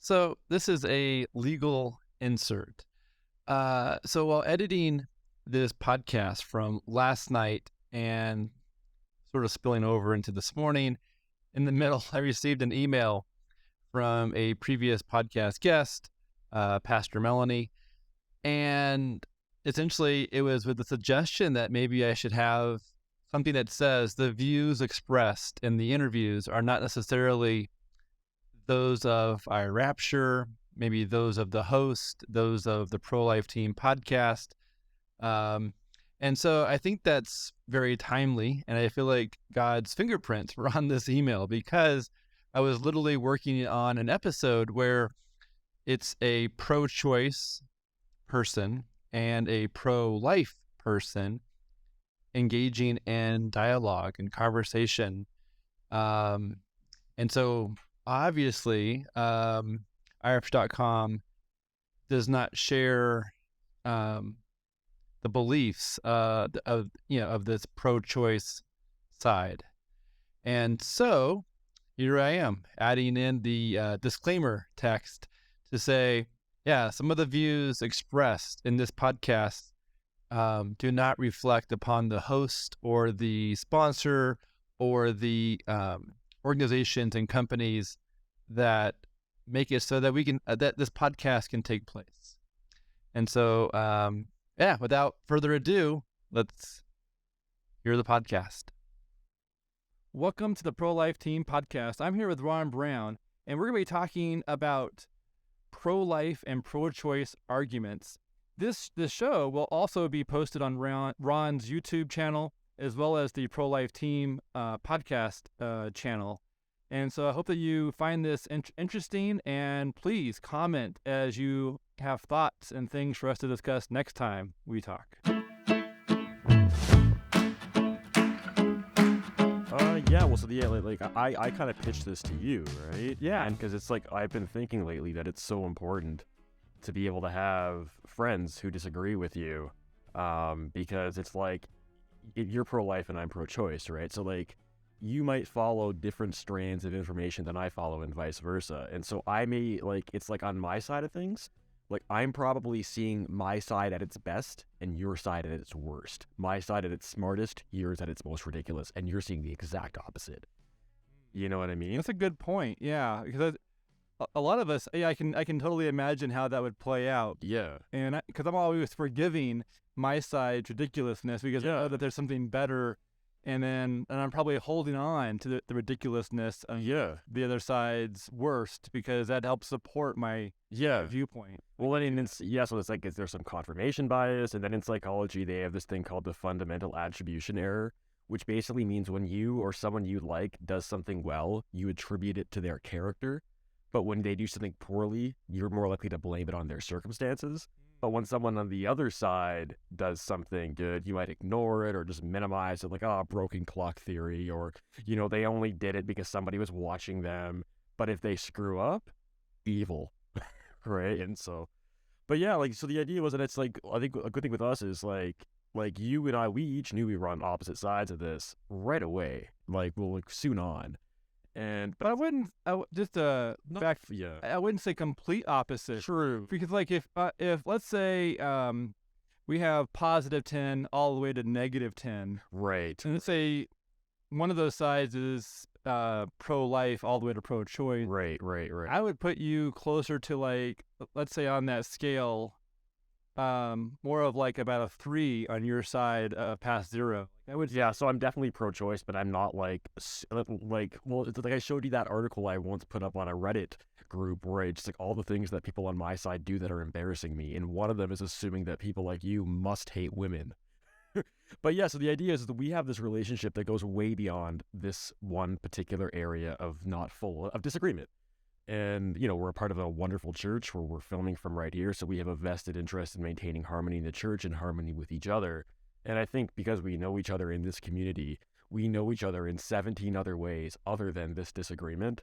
So this is a legal insert. So while editing this podcast from last night and sort of spilling over into this morning, in the middle, I received an email from a previous podcast guest, Pastor Melanie, and essentially it was with the suggestion that maybe I should have something that says the views expressed in the interviews are not necessarily those of our Rapture, maybe those of the host, those of the ProLife Team podcast. Um, and so I think that's very timely. And I feel like God's fingerprints were on this email because I was literally working on an episode where it's a pro-choice person and a pro-life person engaging in dialogue and conversation. And so obviously, Irish.com does not share the beliefs of this pro-choice side, and so here I am adding in the disclaimer text to say, yeah, some of the views expressed in this podcast do not reflect upon the host or the sponsor or the organizations and companies that make it so that we can that this podcast can take place. And so, without further ado, let's hear the podcast. Welcome to the Pro-Life Team podcast. I'm here with Ron Brown, and we're going to be talking about pro-life and pro-choice arguments. This show will also be posted on Ron's YouTube channel, as well as the Pro-Life Team podcast channel. And so I hope that you find this interesting, and please comment as you have thoughts and things for us to discuss next time we talk. I kind of pitched this to you, right? Yeah. And because it's like, I've been thinking lately that it's so important to be able to have friends who disagree with you, because it's like, you're pro-life and I'm pro-choice, right? So like, you might follow different strands of information than I follow and vice versa. And so I may, like, it's like on my side of things, like I'm probably seeing my side at its best and your side at its worst. My side at its smartest, yours at its most ridiculous, and you're seeing the exact opposite. You know what I mean? That's a good point. Yeah, because a lot of us, I can totally imagine how that would play out. Yeah. And because I'm always forgiving my side's ridiculousness because I know that there's something better, and I'm probably holding on to the ridiculousness of the other side's worst because that helps support my viewpoint. Well, and so it's like, there's some confirmation bias, and then in psychology they have this thing called the fundamental attribution error, which basically means when you or someone you like does something well, you attribute it to their character. But when they do something poorly, you're more likely to blame it on their circumstances. But when someone on the other side does something good, you might ignore it or just minimize it, like, broken clock theory, or, they only did it because somebody was watching them. But if they screw up, evil, right? And so, but yeah, like, so the idea was that it's like, I think a good thing with us is like you and I, we each knew we were on opposite sides of this right away, like, soon on. But I wouldn't. I wouldn't say complete opposite. True. Because like if let's say we have positive 10 all the way to negative 10. Right. And let's say one of those sides is pro-life all the way to pro-choice. Right. I would put you closer to, like, let's say on that scale, more of like about a 3 on your side past 0. So I'm definitely pro-choice, but I'm not well, it's like I showed you that article I once put up on a Reddit group where it's like all the things that people on my side do that are embarrassing me, and one of them is assuming that people like you must hate women. But yeah, so the idea is that we have this relationship that goes way beyond this one particular area of disagreement. And, we're a part of a wonderful church where we're filming from right here, so we have a vested interest in maintaining harmony in the church and harmony with each other. And I think because we know each other in this community, we know each other in 17 other ways other than this disagreement.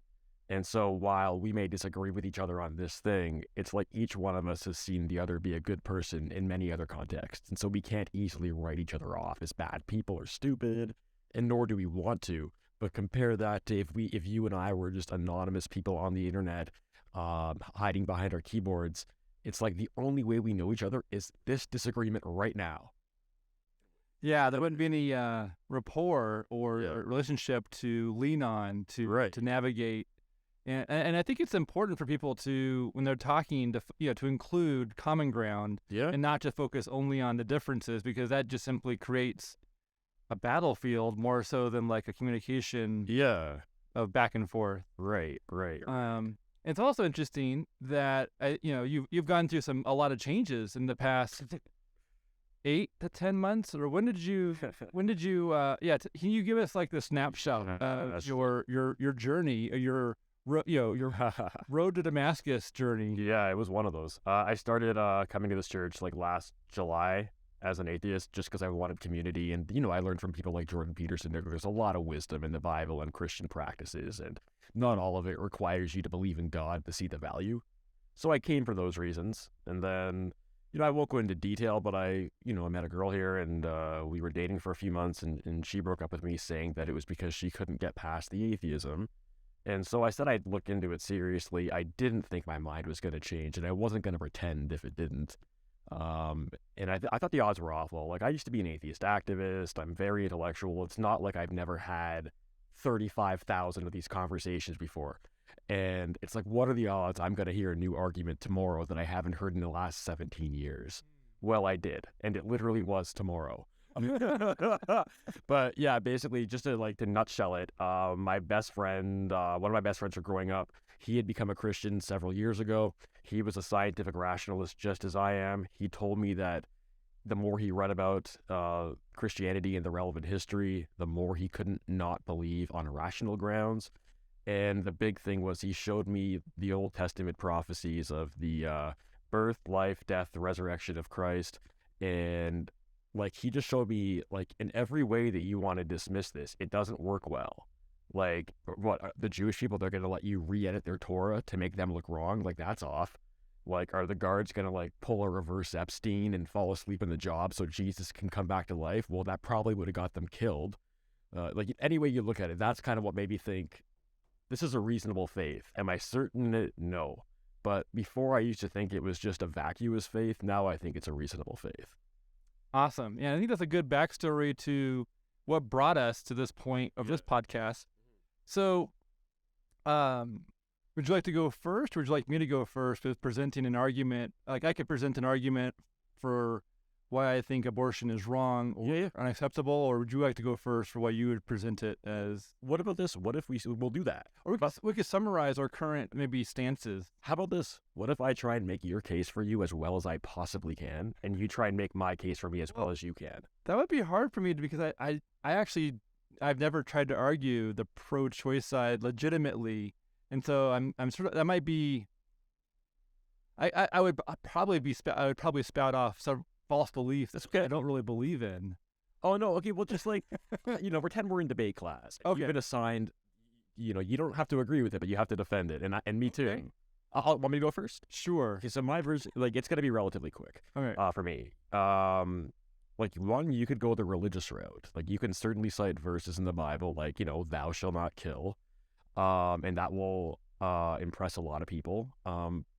And so while we may disagree with each other on this thing, it's like each one of us has seen the other be a good person in many other contexts. And so we can't easily write each other off as bad people or stupid, and nor do we want to. But compare that to if you and I were just anonymous people on the internet hiding behind our keyboards. It's like the only way we know each other is this disagreement right now. Yeah, there wouldn't be any rapport or relationship to lean on to navigate. And I think it's important for people to, when they're talking, to include common ground and not to focus only on the differences, because that just simply creates a battlefield more so than like a communication of back and forth. Right. It's also interesting that you've gone through a lot of changes in the past 8 to 10 months, or when did you can you give us like the snapshot of your journey, your road to Damascus journey? Yeah, it was one of those. I started coming to this church like last July as an atheist, just because I wanted community, and I learned from people like Jordan Peterson. There's a lot of wisdom in the Bible and Christian practices, and not all of it requires you to believe in God to see the value. So I came for those reasons, and then I won't go into detail, but I met a girl here, and we were dating for a few months, and she broke up with me saying that it was because she couldn't get past the atheism. And so I said I'd look into it seriously. I didn't think my mind was going to change, and I wasn't going to pretend if it didn't. And I thought the odds were awful. Like, I used to be an atheist activist. I'm very intellectual. It's not like I've never had 35,000 of these conversations before. And it's like, what are the odds I'm going to hear a new argument tomorrow that I haven't heard in the last 17 years? Well, I did. And it literally was tomorrow. But yeah, basically, just to nutshell it, my best friend, one of my best friends from growing up, he had become a Christian several years ago. He was a scientific rationalist just as I am. He told me that the more he read about Christianity and the relevant history, the more he couldn't not believe on rational grounds. And the big thing was he showed me the Old Testament prophecies of the birth, life, death, the resurrection of Christ. And like, he just showed me, like, in every way that you want to dismiss this, it doesn't work well. Like, what, the Jewish people, they're going to let you re-edit their Torah to make them look wrong? Like, that's off. Like, are the guards going to, like, pull a reverse Epstein and fall asleep in the job so Jesus can come back to life? Well, that probably would have got them killed. Like, any way you look at it, that's kind of what made me think, this is a reasonable faith. Am I certain? No. But before, I used to think it was just a vacuous faith. Now I think it's a reasonable faith. Awesome. Yeah, I think that's a good backstory to what brought us to this point of this podcast. So, would you like to go first, or would you like me to go first with presenting an argument? Like, I could present an argument for why I think abortion is wrong or unacceptable, or would you like to go first for why you would present it as? What about this? What if we'll do that? Or we could summarize our current maybe stances. How about this? What if I try and make your case for you as well as I possibly can, and you try and make my case for me as well as you can? That would be hard for me because I've never tried to argue the pro-choice side legitimately, and so I'm sort of, that might be. I would probably spout off some false beliefs that I don't really believe in. Oh, no. Okay. Well, just like, pretend we're in debate class. Okay. You've been assigned, you don't have to agree with it, but you have to defend it. And me too. Okay. Want me to go first? Sure. Okay. So my version, like, it's going to be relatively quick. Okay. For me. Like, one, you could go the religious route. Like, you can certainly cite verses in the Bible, like, thou shalt not kill. And that will impress a lot of people.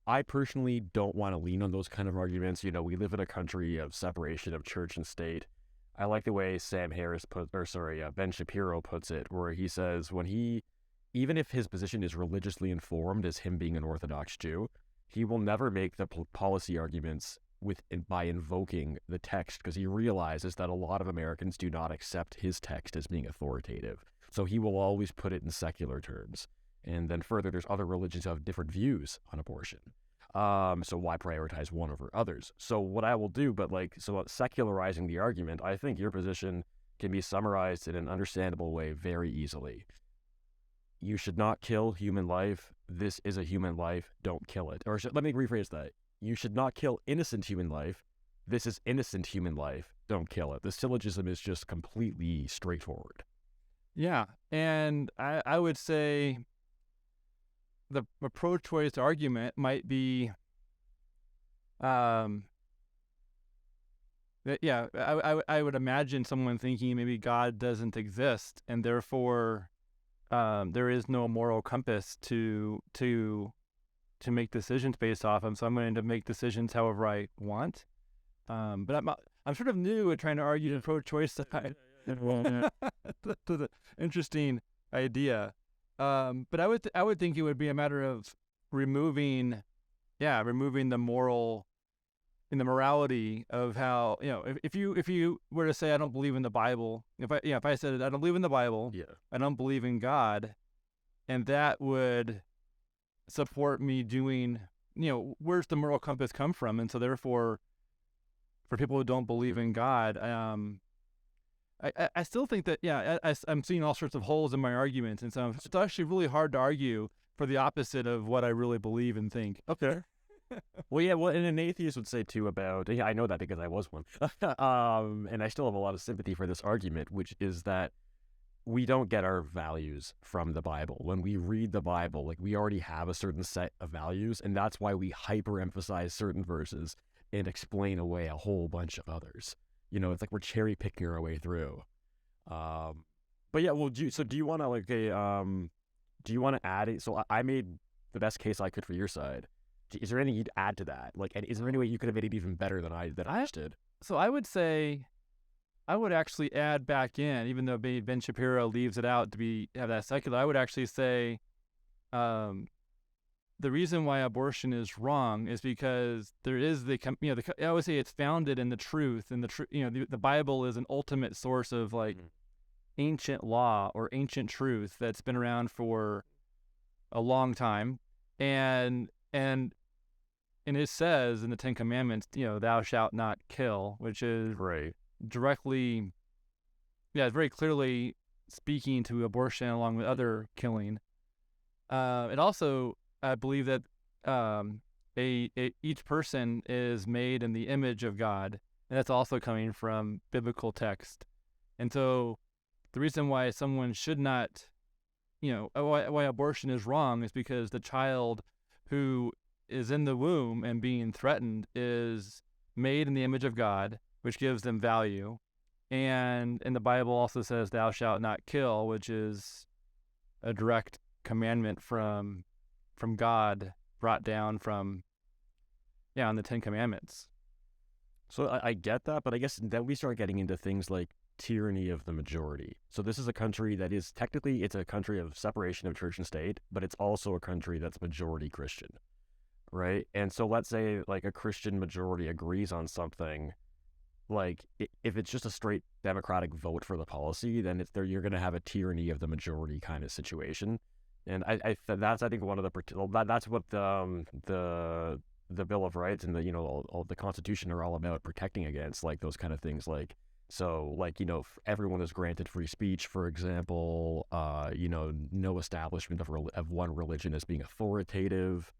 I personally don't want to lean on those kind of arguments. We live in a country of separation of church and state. I like the way Ben Shapiro puts it, where he says even if his position is religiously informed as him being an Orthodox Jew, he will never make the policy arguments by invoking the text, because he realizes that a lot of Americans do not accept his text as being authoritative. So he will always put it in secular terms. And then further, there's other religions that have different views on abortion. So why prioritize one over others? So what I will do, secularizing the argument, I think your position can be summarized in an understandable way very easily. You should not kill human life. This is a human life. Don't kill it. Or let me rephrase that. You should not kill innocent human life. This is innocent human life. Don't kill it. The syllogism is just completely straightforward. Yeah. And I would say the pro-choice argument might be, I would imagine someone thinking maybe God doesn't exist, and therefore there is no moral compass to to make decisions based off of, so I'm going to make decisions however I want. But I'm sort of new at trying to argue the pro-choice side. That's an interesting idea. But I would think it would be a matter of removing the moral and the morality of how, if you were to say I don't believe in the Bible, if I said I don't believe in the Bible, I don't believe in God, and that would support me doing, where's the moral compass come from? And so therefore, for people who don't believe in God, I still think that, I'm seeing all sorts of holes in my arguments. And so it's actually really hard to argue for the opposite of what I really believe and think. Okay. Well, and an atheist would say too about, I know that because I was one, and I still have a lot of sympathy for this argument, which is that we don't get our values from the Bible. When we read the Bible, like, we already have a certain set of values, and that's why we hyper-emphasize certain verses and explain away a whole bunch of others. It's like we're cherry picking our way through. But yeah, well, do you want to add it? So I made the best case I could for your side. Is there anything you'd add to that? Like, and is there any way you could have made it even better than I did? So I would say, I would actually add back in, even though Ben Shapiro leaves it out to have that secular. I would actually say, the reason why abortion is wrong is because there is I always say it's founded in the truth, and the Bible is an ultimate source of ancient law or ancient truth that's been around for a long time, and it says in the Ten Commandments, thou shalt not kill, which is directly, very clearly speaking to abortion along with other killing. It also, I believe that each person is made in the image of God, and that's also coming from biblical text. And so the reason why someone should not, why abortion is wrong is because the child who is in the womb and being threatened is made in the image of God, which gives them value. And the Bible also says, thou shalt not kill, which is a direct commandment from God, brought down from, on the Ten Commandments. So I get that, but I guess then we start getting into things like tyranny of the majority. So this is a country that is technically, it's a country of separation of church and state, but it's also a country that's majority Christian, right? And so let's say like a Christian majority agrees on something, like if it's just a straight democratic vote for the policy, then you're going to have a tyranny of the majority kind of situation. And that's, I think, one of that's what the Bill of Rights and all the Constitution are all about, protecting against, like, those kind of things. Like, so, like, everyone is granted free speech, for example. No establishment of one religion as being authoritative.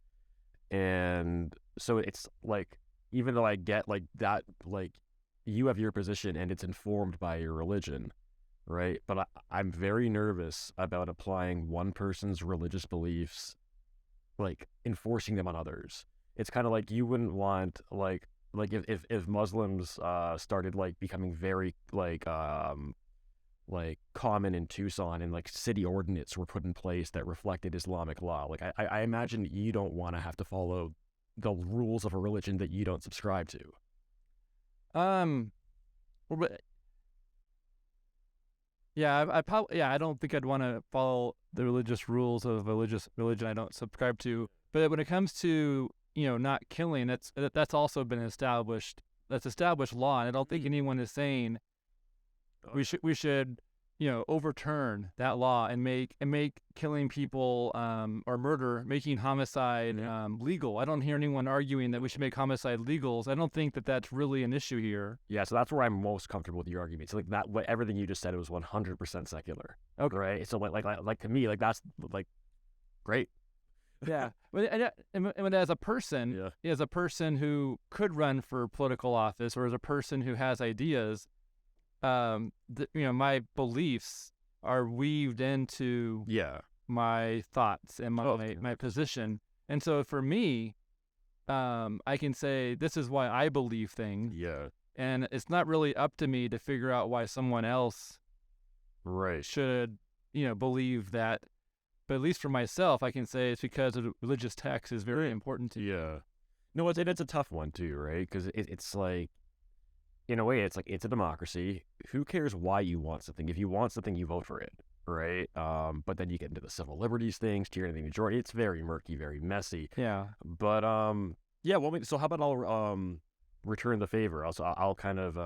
And so it's like, even though I get like that, like, you have your position and it's informed by your religion, right? But I'm very nervous about applying one person's religious beliefs, like enforcing them on others. It's kind of like you wouldn't want like if Muslims started like becoming very like common in Tucson, and like city ordinance were put in place that reflected Islamic law. Like I imagine you don't want to have to follow the rules of a religion that you don't subscribe to. Well, but I don't think I'd want to follow the religious rules of a religion I don't subscribe to. But when it comes to, not killing, that's also been established. That's established law, and I don't think anyone is saying we should overturn that law and make killing people or murder, making homicide legal. I don't hear anyone arguing that we should make homicide legal. I don't think that that's really an issue here. Yeah, so that's where I'm most comfortable with your argument. So like everything you just said, it was 100% secular. Okay, right? So like to me, like that's like great. Yeah, and as a person, who could run for political office, or as a person who has ideas, my beliefs are weaved into my thoughts and my position. And so for me, I can say this is why I believe things. Yeah. And it's not really up to me to figure out why someone else should believe that But at least for myself, I can say it's because the religious text is very important to me. Yeah. No, it's a tough one too, right? Because it's like, in a way, it's like it's a democracy. Who cares why you want something? If you want something, you vote for it, right? But then you get into the civil liberties things, tyranny of the majority. It's very murky, very messy. Yeah. But yeah. Well, so how about I'll return the favor. Also, I'll kind of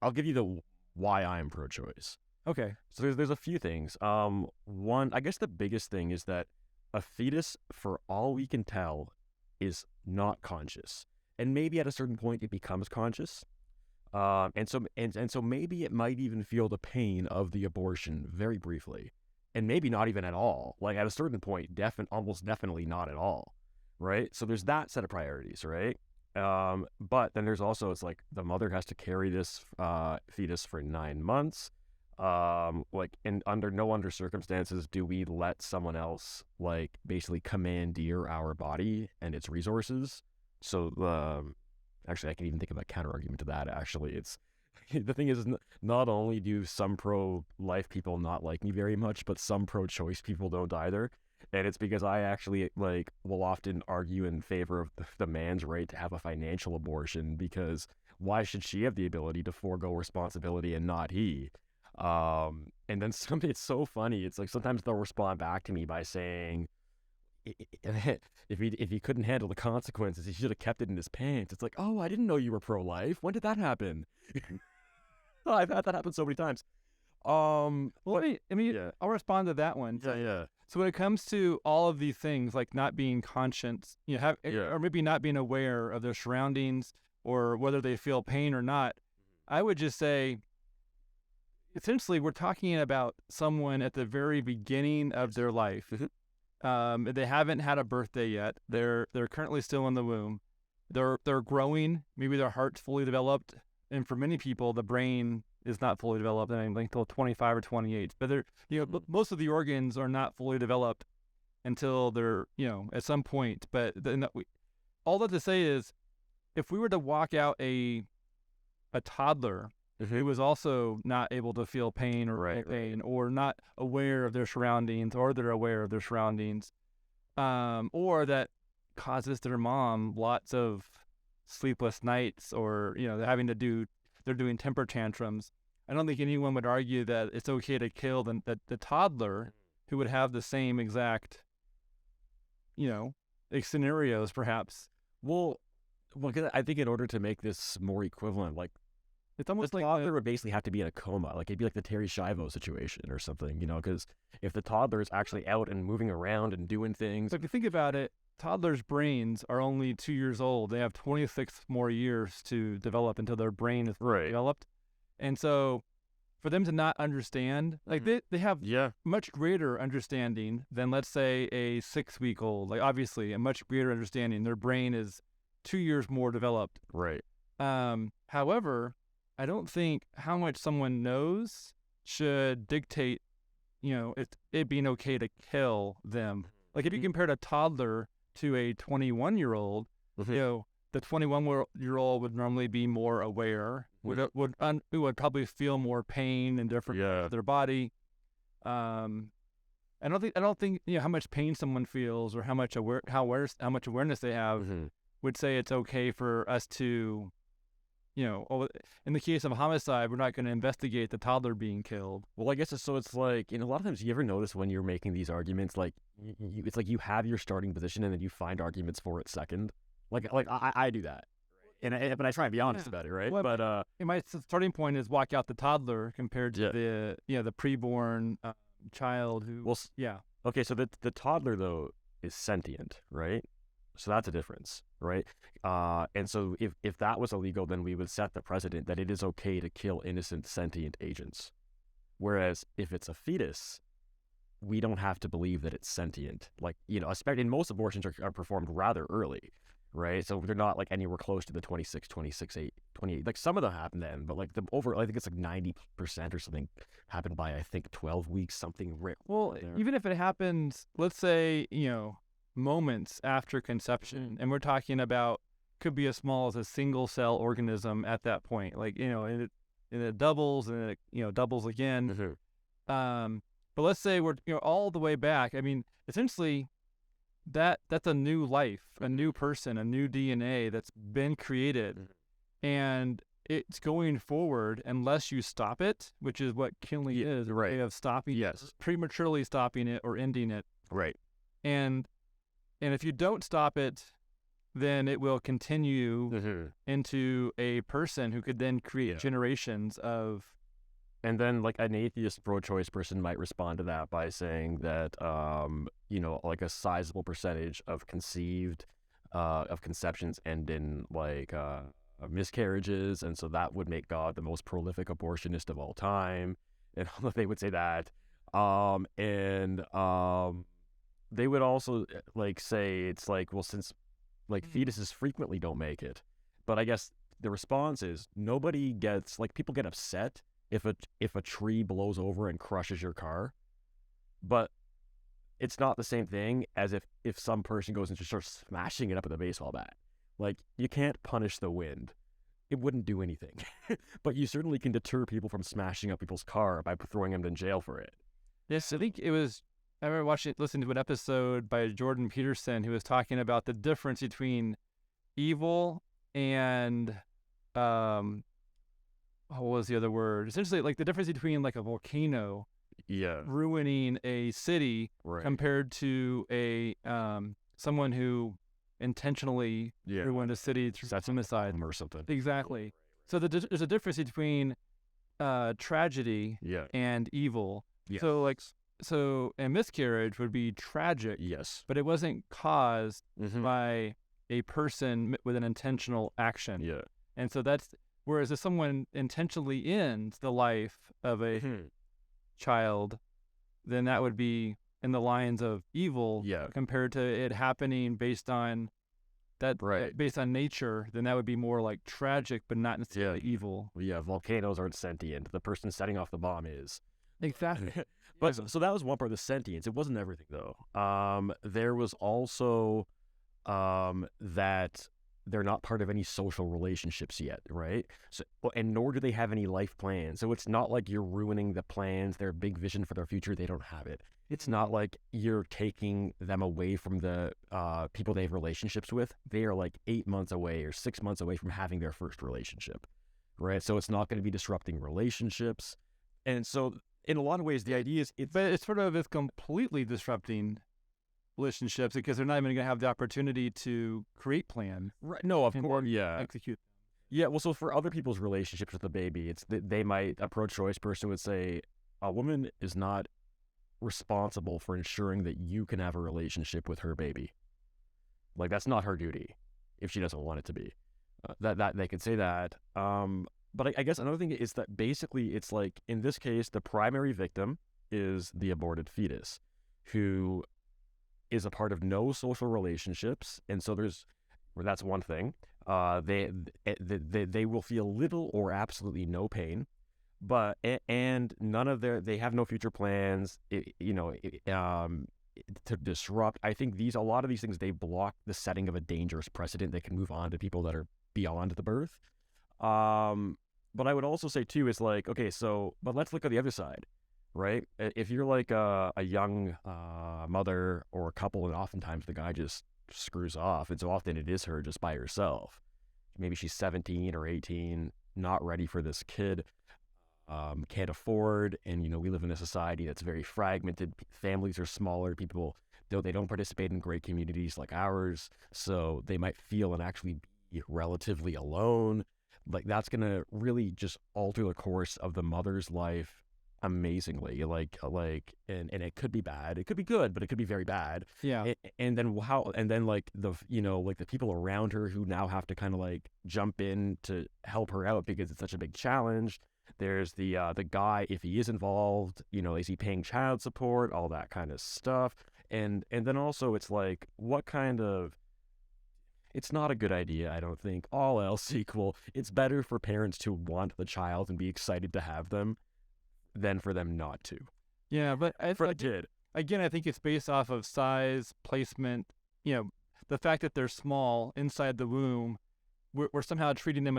I'll give you the why I'm pro-choice. Okay. So there's a few things. One, I guess the biggest thing is that a fetus, for all we can tell, is not conscious, and maybe at a certain point it becomes conscious. And so maybe it might even feel the pain of the abortion very briefly, and maybe not even at all. Like at a certain point, almost definitely not at all, right? So there's that set of priorities, right? But then there's also, it's like the mother has to carry this fetus for 9 months. Like, and under no circumstances do we let someone else like basically commandeer our body and its resources. So actually, I can even think of a counter argument to that. Actually, it's the thing is, not only do some pro-life people not like me very much, but some pro-choice people don't either. And it's because I actually like will often argue in favor of the man's right to have a financial abortion, because why should she have the ability to forego responsibility and not he? And then it's so funny. It's like sometimes they'll respond back to me by saying, if he couldn't handle the consequences, he should have kept it in his pants. It's like, oh, I didn't know you were pro-life. When did that happen? Oh, I've had that happen so many times. Well, yeah. I'll respond to that one. Yeah. So when it comes to all of these things, like not being conscious, or maybe not being aware of their surroundings or whether they feel pain or not, I would just say, essentially, we're talking about someone at the very beginning of their life. They haven't had a birthday yet. They're currently still in the womb. They're growing. Maybe their heart's fully developed, and for many people, the brain is not fully developed. I mean, like until 25 or 28. But most of the organs are not fully developed until they're at some point. But all that to say is, if we were to walk out a toddler who was also not able to feel pain or not aware of their surroundings, or they're aware of their surroundings, or that causes their mom lots of sleepless nights, or they're doing temper tantrums, I don't think anyone would argue that it's okay to kill the toddler who would have the same exact scenarios perhaps. Well, cause I think in order to make this more equivalent, like, it's almost the like toddler would basically have to be in a coma. Like, it'd be like the Terry Schiavo situation or something, because if the toddler is actually out and moving around and doing things. So if you think about it, toddlers' brains are only 2 years old. They have 26 more years to develop until their brain is developed. And so for them to not understand, like they have much greater understanding than, let's say, a 6-week-old. Like, obviously, a much greater understanding. Their brain is 2 years more developed. Right. However, I don't think how much someone knows should dictate, it being okay to kill them. Like, if you compared a toddler to a 21-year-old, the 21-year-old would normally be more aware, would probably feel more pain and different parts of their body. I don't think how much pain someone feels or how much awareness they have would say it's okay for us to, in the case of a homicide, we're not going to investigate the toddler being killed. Well, I guess it's like, a lot of times, you ever notice when you're making these arguments, like, it's like you have your starting position and then you find arguments for it second. Like I do that, but I try and be honest about it, right? Well, but my starting point is walk out the toddler compared to the preborn child who. Well, okay, so the toddler though is sentient, right? So that's a difference, right? And so if that was illegal, then we would set the precedent that it is okay to kill innocent sentient agents. Whereas if it's a fetus, we don't have to believe that it's sentient. Like, especially, most abortions are performed rather early, right? So they're not like anywhere close to the 26, 28. Like, some of them happen then, but like I think it's like 90% or something happen by, I think, 12 weeks, something rare. Well, even if it happens, let's say, moments after conception, and we're talking about, could be as small as a single cell organism at that point, like, and it doubles and it doubles again. But let's say we're all the way back. I mean, essentially, that's a new life, a new person, a new DNA that's been created, and it's going forward unless you stop it, which is what killing is, a way of stopping, prematurely stopping it or ending it. Right. And if you don't stop it, then it will continue into a person who could then create generations of. And then, like, an atheist pro-choice person might respond to that by saying that, like a sizable percentage of conceptions end in, like, miscarriages, and so that would make God the most prolific abortionist of all time. And they would say that. They would also, like, say it's like, well, since, like, fetuses frequently don't make it. But I guess the response is nobody gets, like, people get upset if a tree blows over and crushes your car, but it's not the same thing as if some person goes and just starts smashing it up with a baseball bat. Like, you can't punish the wind. It wouldn't do anything. But you certainly can deter people from smashing up people's car by throwing them in jail for it. Yes, I think I remember listening to an episode by Jordan Peterson who was talking about the difference between evil and what was the other word? Essentially, like the difference between like a volcano ruining a city compared to a someone who intentionally ruined a city through suicide or something. Exactly. So there's a difference between tragedy and evil. So a miscarriage would be tragic, but it wasn't caused by a person with an intentional action. And so that's, whereas if someone intentionally ends the life of a child, then that would be in the lines of evil compared to it happening based on based on nature, then that would be more like tragic, but not necessarily evil. Volcanoes aren't sentient. The person setting off the bomb is. Exactly. But so that was one part of the sentience. It wasn't everything, though. There was also that they're not part of any social relationships yet, right? So, and nor do they have any life plans. So it's not like you're ruining the plans, their big vision for their future. They don't have it. It's not like you're taking them away from the people they have relationships with. They are like 8 months away or 6 months away from having their first relationship, right? So it's not going to be disrupting relationships. And so in a lot of ways, the idea is it's completely disrupting relationships because they're not even going to have the opportunity to create plans. Right. No, of course. Execute. Yeah. Well, so for other people's relationships with the baby, they might, a pro-choice person would say, a woman is not responsible for ensuring that you can have a relationship with her baby. Like, that's not her duty if she doesn't want it to be. That they could say that. But I guess another thing is that basically it's like, in this case, the primary victim is the aborted fetus, who is a part of no social relationships. And so that's one thing. They will feel little or absolutely no pain, and none of they have no future plans, to disrupt. I think a lot of these things, they block the setting of a dangerous precedent that can move on to people that are beyond the birth. But I would also say too is like, okay, so, but let's look at the other side, right? If you're like a young mother or a couple, and oftentimes the guy just screws off, and so often it is her just by herself. Maybe she's 17 or 18, not ready for this kid, can't afford, and we live in a society that's very fragmented. Families are smaller. People, though they don't participate in great communities like ours, so they might feel and actually be relatively alone. Like, that's gonna really just alter the course of the mother's life amazingly. And it could be bad, it could be good, but it could be very bad. And then like the people around her who now have to kind of like jump in to help her out because it's such a big challenge. There's the guy, if he is involved, is he paying child support, all that kind of stuff. And then also it's like, it's not a good idea, I don't think. All else equal, it's better for parents to want the child and be excited to have them than for them not to. Yeah, but for a kid. Again, I think it's based off of size, placement, the fact that they're small inside the womb. We're somehow treating them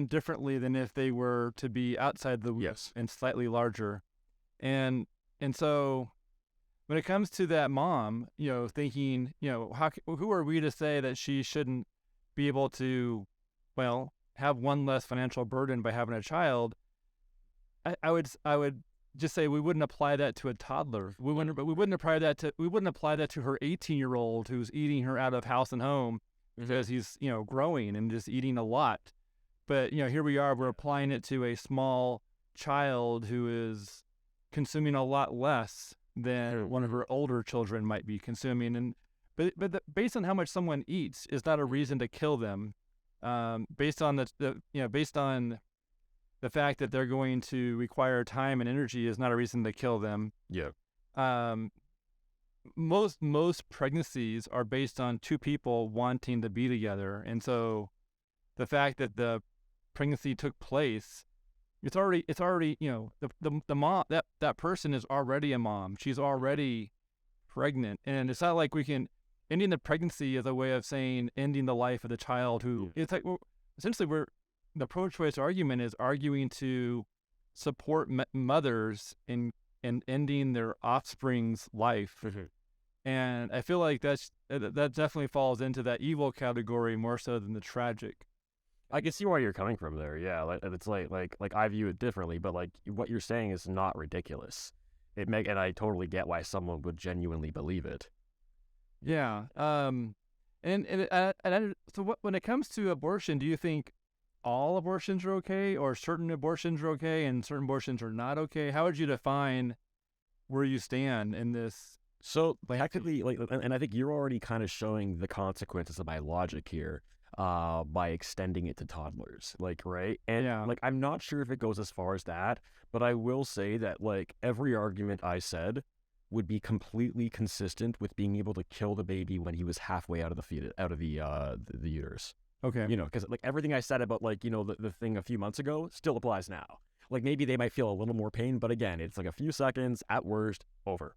differently than if they were to be outside the womb and slightly larger. And so when it comes to that mom, thinking, who are we to say that she shouldn't be able to, well, have one less financial burden by having a child? I would just say we wouldn't apply that to a toddler. We wouldn't apply that to her 18-year-old who's eating her out of house and home because he's growing and just eating a lot. But here we are, we're applying it to a small child who is consuming a lot less than one of her older children might be consuming. And based on how much someone eats is not a reason to kill them. Based on the fact that they're going to require time and energy is not a reason to kill them. Yeah. Most pregnancies are based on two people wanting to be together, and so the fact that the pregnancy took place, it's already the mom, that person is already a mom. She's already pregnant, and it's not like we can ending the pregnancy as a way of saying ending the life of the child who it's like essentially the pro-choice argument is arguing to support mothers in ending their offspring's life. And I feel like that definitely falls into that evil category more so than the tragic. I can see where you're coming from there. Yeah, like it's like I view it differently, but like what you're saying is not ridiculous. And I totally get why someone would genuinely believe it. Yeah. So when it comes to abortion, do you think all abortions are okay, or certain abortions are okay and certain abortions are not okay? How would you define where you stand in this? So technically, and I think you're already kind of showing the consequences of my logic here, by extending it to toddlers, right? And I'm not sure if it goes as far as that, but I will say that every argument I said would be completely consistent with being able to kill the baby when he was halfway out of the uterus. Okay. Because everything I said about the thing a few months ago still applies now. Maybe they might feel a little more pain, but again, it's a few seconds at worst, over.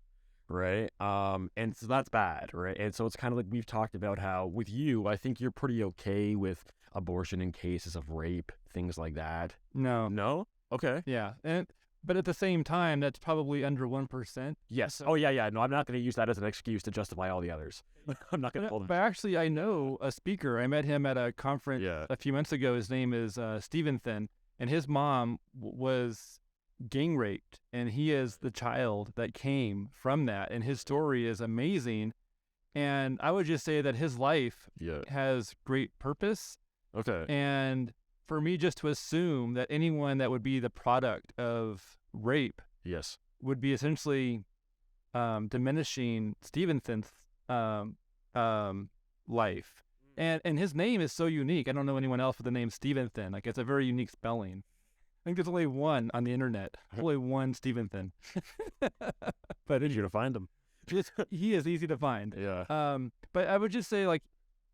Right. And so that's bad. Right. And so it's kind of like we've talked about how with you, I think you're pretty okay with abortion in cases of rape, things like that. No. Okay. Yeah. But at the same time, that's probably under 1%. Yes. So, yeah. No, I'm not going to use that as an excuse to justify all the others. I'm not going to pull them. But actually, I know a speaker. I met him at a conference a few months ago. His name is Stephen Thin, and his mom was gang raped, and he is the child that came from that, and his story is amazing. And I would just say that his life has great purpose. Okay. And for me just to assume that anyone that would be the product of rape would be essentially diminishing Stevenson's life. And his name is so unique. I don't know anyone else with the name Stevenson. It's a very unique spelling. I think there's only one on the internet. Only one Stevenson. But it's easy to find him. He is easy to find. Yeah. But I would just say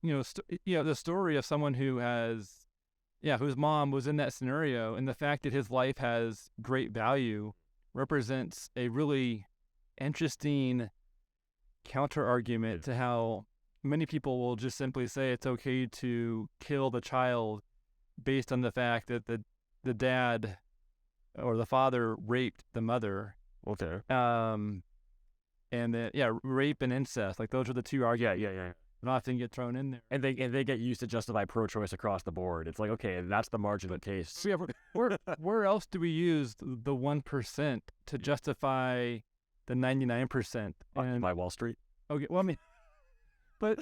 the story of someone whose mom was in that scenario, and the fact that his life has great value represents a really interesting counter argument to how many people will just simply say it's okay to kill the child based on the fact that the dad or the father raped the mother. Okay. And then rape and incest, those are the two arguments. Yeah. And often get thrown in there. And they get used to justify pro-choice across the board. It's okay, that's the marginal case. So where else do we use the 1% to justify the 99%? And by Wall Street. Okay, well, I mean, but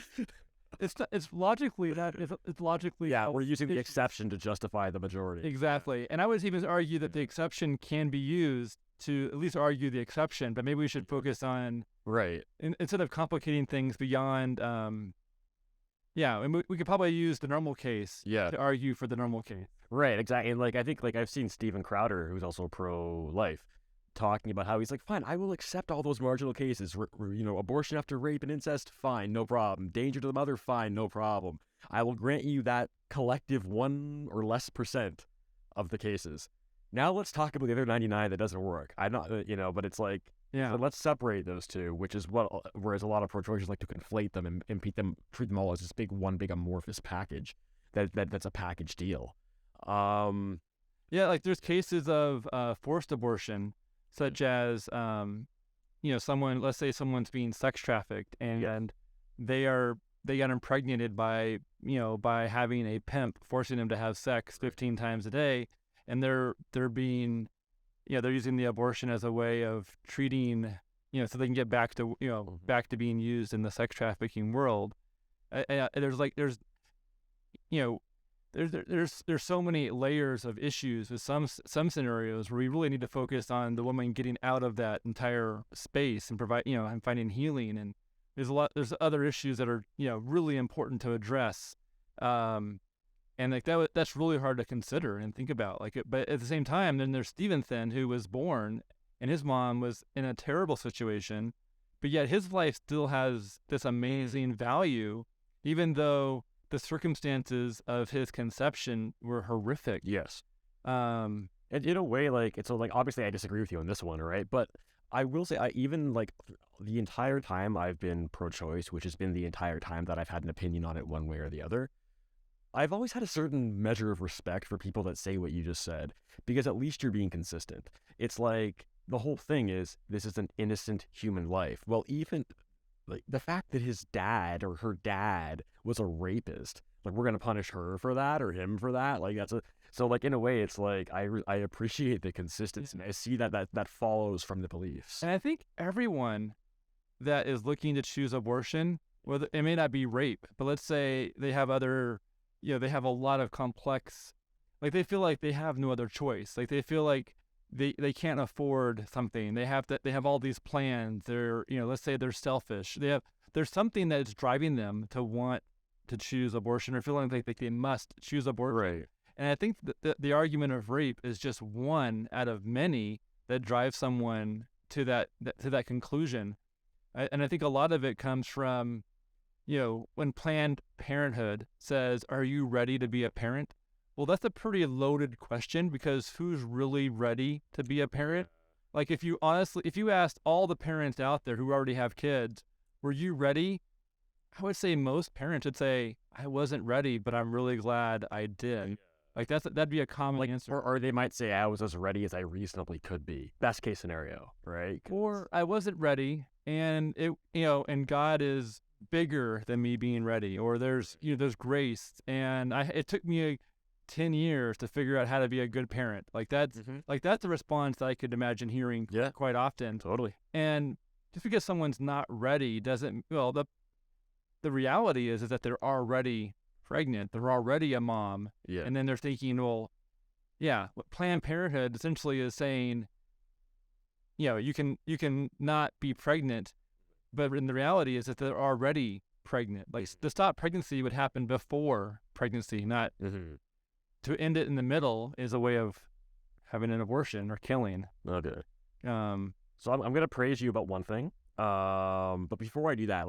it's logically that it's logically. Yeah, we're using the exception to justify the majority. Exactly, and I would even argue that the exception can be used to at least argue the exception, but maybe we should focus on instead of complicating things beyond. And we could probably use the normal case to argue for the normal case. Right, exactly. And I think I've seen Steven Crowder, who's also pro-life, talking about how he's fine, I will accept all those marginal cases. Abortion after rape and incest, fine, no problem. Danger to the mother, fine, no problem. I will grant you that collective 1% or less of the cases. Now let's talk about the other 99 that doesn't work. I'm not, but it's let's separate those two, which is whereas a lot of pro-choicers like to conflate them and treat them all as this one big amorphous package that's a package deal. There's cases of forced abortion such as, let's say someone's being sex trafficked and they got impregnated by having a pimp forcing them to have sex 15 times a day, and they're being, they're using the abortion as a way of treating, so they can get back to, back to being used in the sex trafficking world. There's so many layers of issues with some scenarios where we really need to focus on the woman getting out of that entire space and provide, and finding healing. And there's other issues that are, really important to address. And like that's really hard to consider and think about. But at the same time, then there's Stevenson, who was born and his mom was in a terrible situation, but yet his life still has this amazing value, even though the circumstances of his conception were horrific. Yes. And in a way, obviously I disagree with you on this one, right? But I will say, the entire time I've been pro-choice, which has been the entire time that I've had an opinion on it one way or the other, I've always had a certain measure of respect for people that say what you just said, because at least you're being consistent. It's like, the whole thing is, this is an innocent human life. Well, even the fact that his dad or her dad was a rapist, we're going to punish her for that or him for that. So in a way, it's like, I appreciate the consistency. I see that follows from the beliefs. And I think everyone that is looking to choose abortion, whether it may not be rape, but let's say they have other, they have a lot of complex, they feel like they have no other choice. They feel like they can't afford something. They have all these plans. They're, let's say they're selfish. There's something that's driving them to want to choose abortion or feeling like they must choose abortion. Right. And I think the argument of rape is just one out of many that drives someone to that conclusion. And I think a lot of it comes from, when Planned Parenthood says, "Are you ready to be a parent?" Well, that's a pretty loaded question, because who's really ready to be a parent? If you asked all the parents out there who already have kids, were you ready? I would say most parents would say, I wasn't ready, but I'm really glad I did. That'd be a common answer. Or they might say, I was as ready as I reasonably could be. Best case scenario, right? Or I wasn't ready, and and God is bigger than me being ready. Or there's grace, and it took me 10 years to figure out how to be a good parent. That's a response that I could imagine hearing quite often. Totally. And just because someone's not ready doesn't, the reality is that they're already pregnant. They're already a mom. Yeah. And then they're thinking, what Planned Parenthood essentially is saying, you can not be pregnant, but in the reality is that they're already pregnant. The stop pregnancy would happen before pregnancy, not to end it in the middle is a way of having an abortion or killing. Okay. So I'm going to praise you about one thing. But before I do that,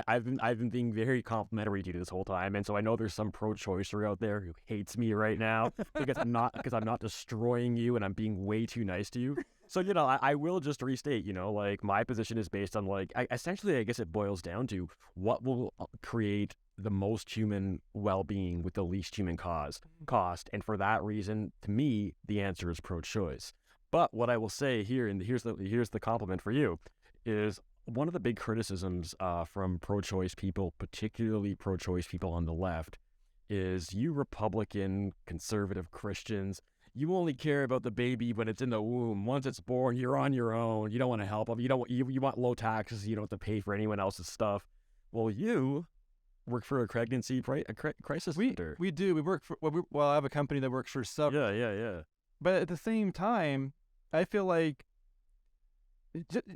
I've been being very complimentary to you this whole time, and so I know there's some pro-choicer out there who hates me right now because I'm not destroying you and I'm being way too nice to you. So I will just restate, my position is based on essentially I guess it boils down to what will create the most human well-being with the least human cost, and for that reason, to me, the answer is pro-choice. But what I will say here, and here's the compliment for you, is one of the big criticisms from pro-choice people, particularly pro-choice people on the left, is you Republican, conservative Christians, you only care about the baby when it's in the womb. Once it's born, you're on your own. You don't want to help them. You want low taxes. You don't have to pay for anyone else's stuff. Well, you work for a pregnancy crisis center. We do. We work for. I have a company that works for sub. Yeah. But at the same time, I feel like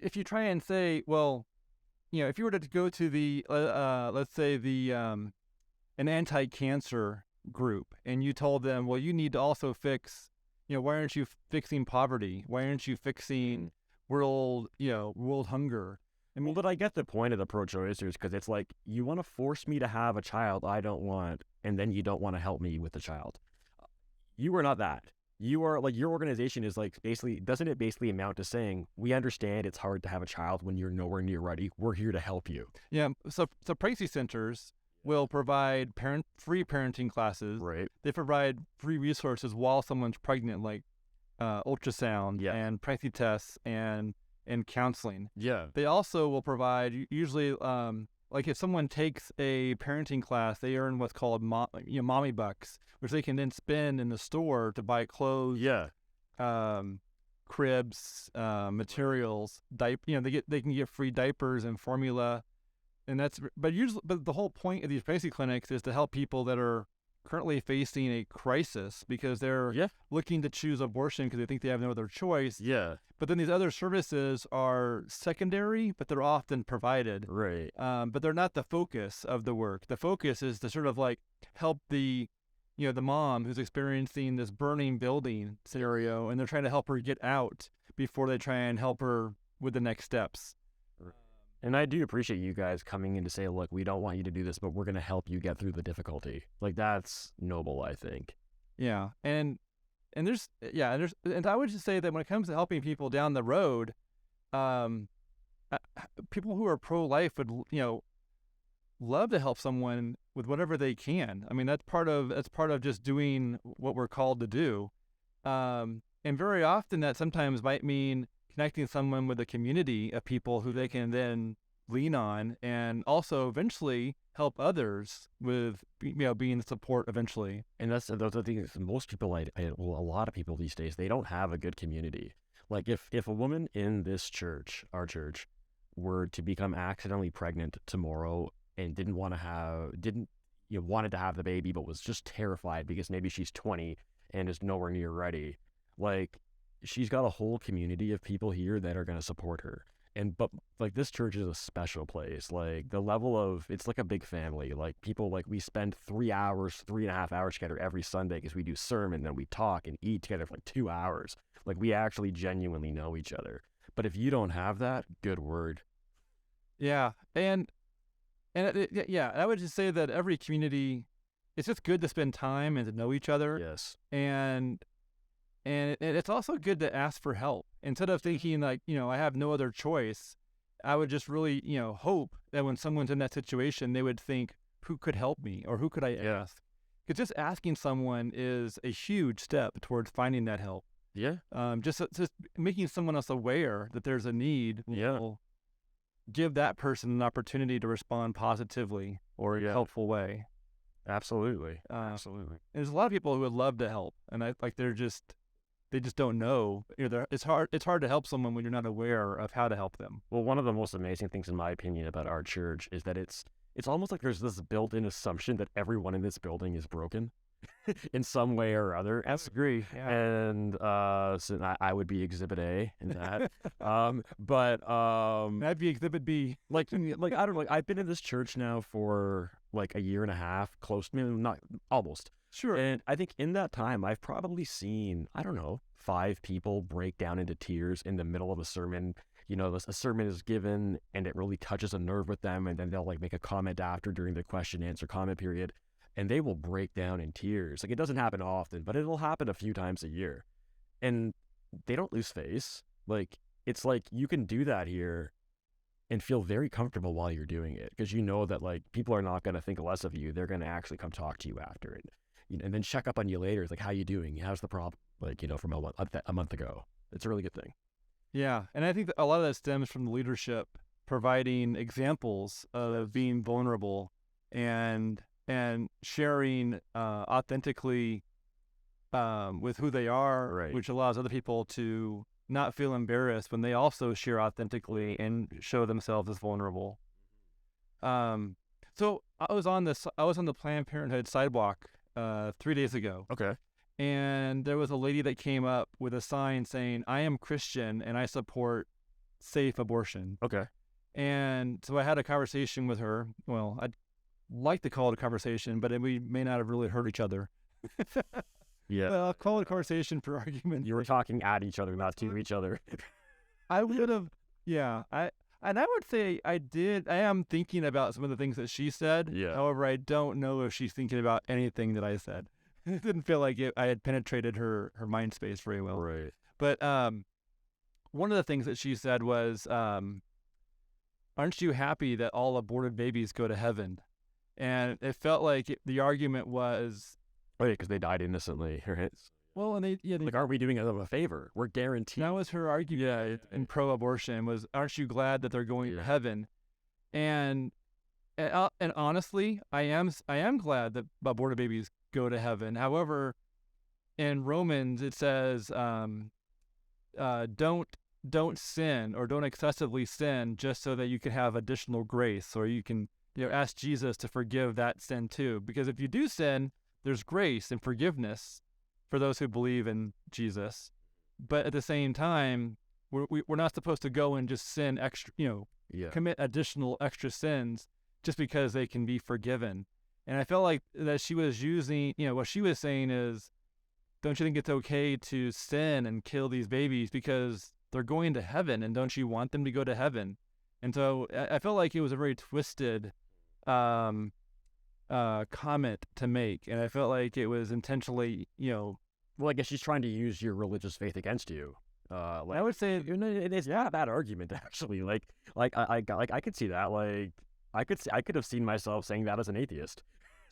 if you try and say, if you were to go to the, let's say an anti-cancer group, and you told them, well, you need to also fix, why aren't you fixing poverty? Why aren't you fixing world hunger? But I get the point of the pro-choicers, because it's like, you want to force me to have a child I don't want, and then you don't want to help me with the child. You are not that. You are your organization is doesn't it basically amount to saying, we understand it's hard to have a child when you're nowhere near ready. We're here to help you. Yeah. So pregnancy centers will provide free parenting classes. Right. They provide free resources while someone's pregnant, ultrasound and pregnancy tests and counseling. Yeah. They also will provide usually like if someone takes a parenting class, they earn what's called mommy bucks, which they can then spend in the store to buy clothes, cribs, materials, they can get free diapers and formula, and but the whole point of these pregnancy clinics is to help people that are currently facing a crisis because they're looking to choose abortion because they think they have no other choice. Yeah. But then these other services are secondary, but they're often provided. Right. But they're not the focus of the work. The focus is to sort of like help the mom who's experiencing this burning building scenario, and they're trying to help her get out before they try and help her with the next steps. And I do appreciate you guys coming in to say, look, we don't want you to do this, but we're going to help you get through the difficulty. Like, that's noble, I think. Yeah. And I would just say that when it comes to helping people down the road, people who are pro-life would, love to help someone with whatever they can. I mean, that's part of just doing what we're called to do. And very often that sometimes might mean connecting someone with a community of people who they can then lean on, and also eventually help others with, being the support eventually. And those are the things. Most people, a lot of people these days, they don't have a good community. Like if a woman in this church, our church, were to become accidentally pregnant tomorrow and wanted to have the baby, but was just terrified because maybe she's 20 and is nowhere near ready, like, she's got a whole community of people here that are going to support her. But this church is a special place. Like, the level of, it's like a big family. Like, people, we spend 3.5 hours together every Sunday because we do sermon and we talk and eat together for 2 hours. Like, we actually genuinely know each other. But if you don't have that, good word. Yeah. And I would just say that every community, it's just good to spend time and to know each other. Yes. And it's also good to ask for help. Instead of thinking I have no other choice, I would just really, hope that when someone's in that situation, they would think, who could help me, or who could I ask? Because just asking someone is a huge step towards finding that help. Yeah. Just making someone else aware that there's a need will give that person an opportunity to respond positively or in a helpful way. Absolutely. Absolutely. There's a lot of people who would love to help, and they just don't know. It's hard to help someone when you're not aware of how to help them. Well, one of the most amazing things, in my opinion, about our church is that it's almost like there's this built-in assumption that everyone in this building is broken in some way or other. I agree. Yeah. And so I would be Exhibit A in that. I'd be Exhibit B. I don't know. I've been in this church now for a year and a half, not almost. Sure. And I think in that time, I've probably seen, 5 people break down into tears in the middle of a sermon. A sermon is given and it really touches a nerve with them, and then they'll make a comment after during the question answer comment period, and they will break down in tears. It doesn't happen often, but it'll happen a few times a year. And they don't lose face. It's you can do that here and feel very comfortable while you're doing it, because you know that people are not going to think less of you. They're going to actually come talk to you after it. And then check up on you later. It's how you doing? How's the problem? From a month ago. It's a really good thing. Yeah. And I think that a lot of that stems from the leadership providing examples of being vulnerable and sharing authentically with who they are, right, which allows other people to not feel embarrassed when they also share authentically and show themselves as vulnerable. So I was on the Planned Parenthood sidewalk 3 days ago. Okay. And there was a lady that came up with a sign saying, "I am Christian and I support safe abortion." Okay. And so I had a conversation with her. Well, I'd like to call it a conversation, but we may not have really heard each other. Yeah. Well, I'll call it a conversation for argument. You were talking at each other, not to each other. I would have, yeah. I would say I am thinking about some of the things that she said. Yeah. However, I don't know if she's thinking about anything that I said. It didn't feel like I had penetrated her mind space very well. Right. But one of the things that she said was, aren't you happy that all aborted babies go to heaven? And it felt like the argument was... Oh, yeah, because they died innocently, right? Well, and they Like, aren't we doing them a favor? We're guaranteed. that was her argument in pro-abortion was, aren't you glad that they're going to Yeah. heaven? And honestly, I am glad that aborted babies go to heaven. However, in Romans it says, don't sin, or don't excessively sin, just so that you can have additional grace, or you can ask Jesus to forgive that sin too. Because if you do sin, there's grace and forgiveness for those who believe in Jesus. But at the same time, we're not supposed to go and just sin extra, commit additional extra sins just because they can be forgiven. And I felt like that she was using, what she was saying is, don't you think it's okay to sin and kill these babies because they're going to heaven, and don't you want them to go to heaven? And so I felt like it was a very twisted comment to make, and I felt like it was intentionally, Well, I guess she's trying to use your religious faith against you. I would say It's not a bad argument, actually. I could see that. Like, I could have seen myself saying that as an atheist.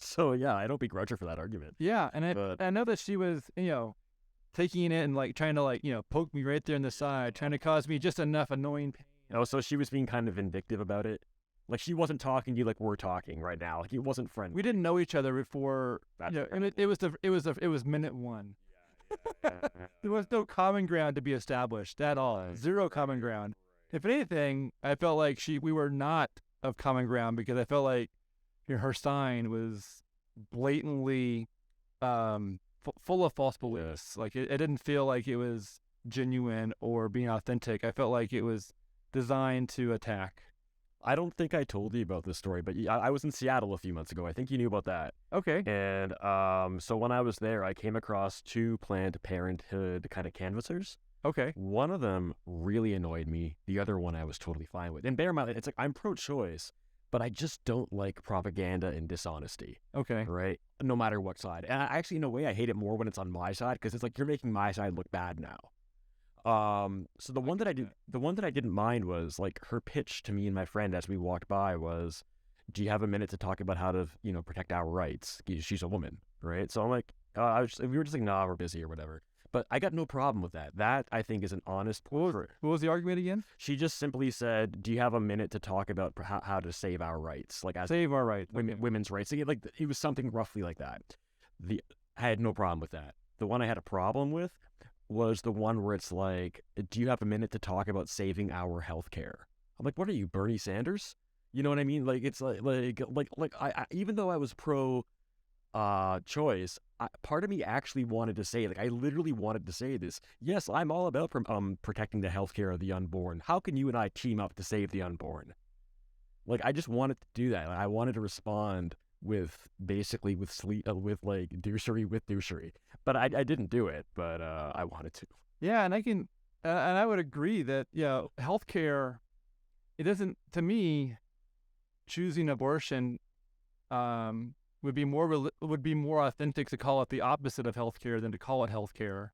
So yeah, I don't begrudge her for that argument. yeah, and I know that she was, taking it and like trying to poke me right there in the side, trying to cause me just enough annoying pain. Oh, so she was being kind of vindictive about it. Like, she wasn't talking to you like we're talking right now. Like, it wasn't friendly. We didn't know each other before, That's and it was minute one. There was no common ground to be established at all. Zero common ground. If anything, I felt like we were not of common ground, because I felt like her sign was blatantly full of false beliefs. Like it didn't feel like it was genuine or being authentic. I felt like it was designed to attack. I don't think I told you about this story, but I was in Seattle a few months ago. I think you knew about that. Okay. And so when I was there, I came across 2 Planned Parenthood kind of canvassers. Okay. One of them really annoyed me. The other one I was totally fine with. And bear in mind, it's like, I'm pro-choice, but I just don't like propaganda and dishonesty, Okay. right? No matter what side. And actually, in a way, I hate it more when it's on my side, because it's like, you're making my side look bad now. So the one that I didn't mind was, like, her pitch to me and my friend as we walked by was, do you have a minute to talk about how to, protect our rights? She's a woman, right? So I'm like, we were just like, nah, we're busy or whatever. But I got no problem with that. That, I think, is an honest. What was the argument again? She just simply said, do you have a minute to talk about how to save our rights? Like, as Save our rights. women's rights. Like, it was something roughly like that. I had no problem with that. The one I had a problem with was the one where it's like, do you have a minute to talk about saving our health care? I'm like, what are you, Bernie Sanders? You know what I mean? Like, it's like I even though I was pro choice, part of me actually wanted to say, like, I literally wanted to say this. Yes, I'm all about protecting the health care of the unborn. How can you and I team up to save the unborn? Like, I just wanted to do that. Like, I wanted to respond with basically with douchery. But I didn't do it, but I wanted to. Yeah, and I would agree that healthcare, it doesn't, to me, choosing abortion would be more authentic to call it the opposite of healthcare than to call it healthcare.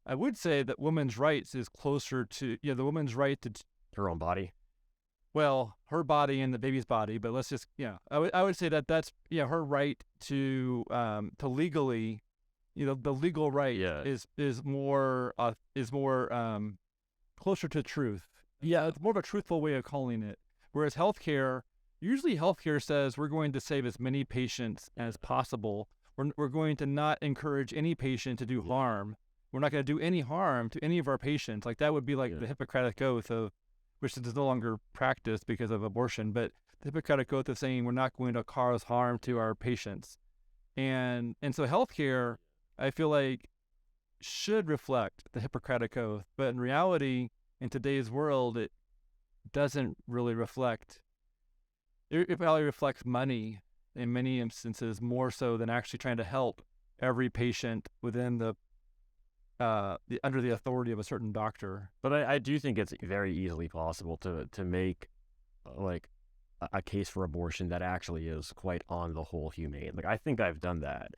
I would say that women's rights is closer to the woman's right to Her own body. Well, her body and the baby's body, but let's just I would say that's her right to legally, the legal right is more closer to truth. Yeah, it's more of a truthful way of calling it. Whereas healthcare, usually healthcare says we're going to save as many patients as possible. We're going to not encourage any patient to do harm. We're not going to do any harm to any of our patients. Like, that would be like the Hippocratic Oath of, which is no longer practiced because of abortion, but the Hippocratic Oath of saying we're not going to cause harm to our patients. And so healthcare, I feel like, should reflect the Hippocratic Oath, but in reality, in today's world, it doesn't really reflect. It probably reflects money in many instances, more so than actually trying to help every patient within the under the authority of a certain doctor. But I do think it's very easily possible to make like a case for abortion that actually is quite on the whole humane. Like, I think I've done that.